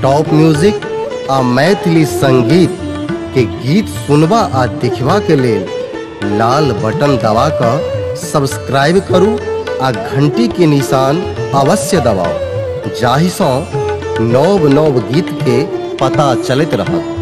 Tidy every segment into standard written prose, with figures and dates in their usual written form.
Top music आ मैथिली संगीत के गीत सुनबा आ देखबा के लेल लाल बटन दबा कर सब्सक्राइब करू आ घंटी के निशान अवश्य दबाओ, जाहि सँ नव नव गीत के पता चलत रहत।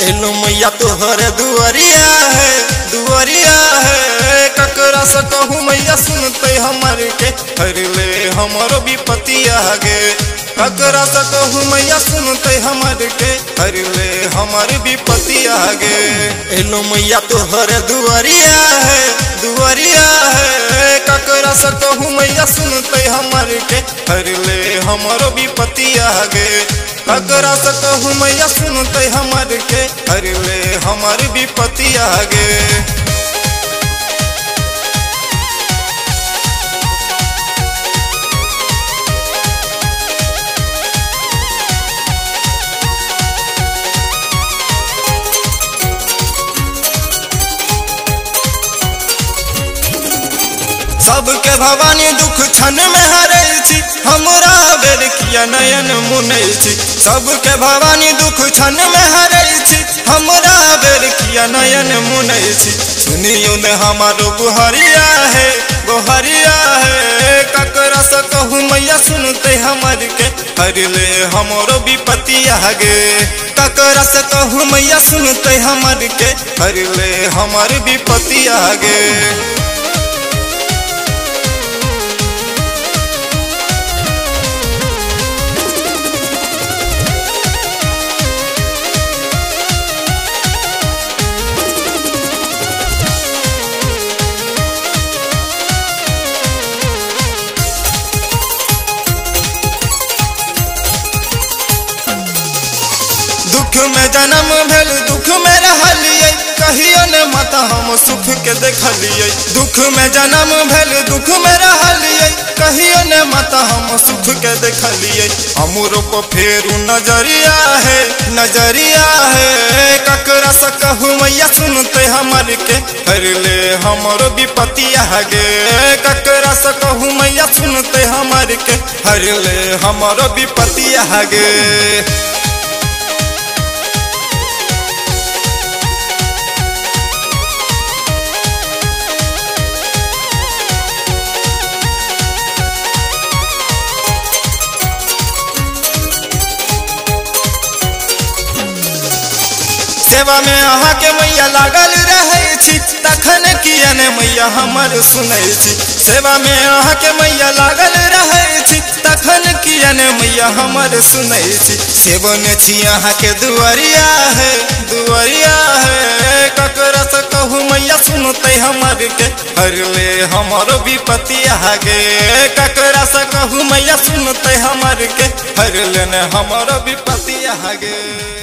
एलो मैया तोहर दुआरिया है ककरा से कहूँ मैया सुनते हमर के हर ले हमर विपतिया गे। ककरा से कहूँ मैया सुनते हमर के हर ले हमर विपतिया गे। एलो मैया तोहर दुआरिया है ककरा से कहूँ मैया सुनते हमर के हर ले हमर विपतिया गे। ककरा से कहूँ मैया सुनते हमर के हर ले हमर विपतिया गे। सबके भवानी दुख क्षण में हरै छी, हमरा बेर किया नयन मुनै छी। सबके भवानी दुख क्षण में हरै छी, हमरा बेर किया नयन मुनै छी। सुनियो ने हमारो गोहरिया है ककरा से कहूँ मैया सुनते हमर के हर ले हमरो विपतिया गे। ककरा से कहूँ मैया सुनते हमर के हर ले हमर विपतिया गे। दुख में जन्म भेल दुख में रहलिए, कहियो ने माता हम सुख के देखलिए। दुख में जन्म भेल दुख में रहलिए, कहियो ने माता हम सुख के देखलिए। हमरो को फेरू नजरिया है ककरा से कहूँ मैया सुनते हमर के हर ले हमरो विपतिया गे। ककरा से कहूँ मैया सुनते हमर के हर ले हमरो विपतिया गे। सेवा में अहाँ के मैया लागल रहे छी, तखन किया ने मैया हमर सुनै छी। सेवा में अहाँ के मैया लागल रहे छी, तखन किया ने मैया हमर सुनै छी। सेवन छी अहाँ के दुआरिया है ककरा से कहूँ मैया सुनते हमर के हर ले हमरो विपतिया गे। ककरा से कहूँ मैया सुनते हमर के हर ले ने हमरो विपतिया गे।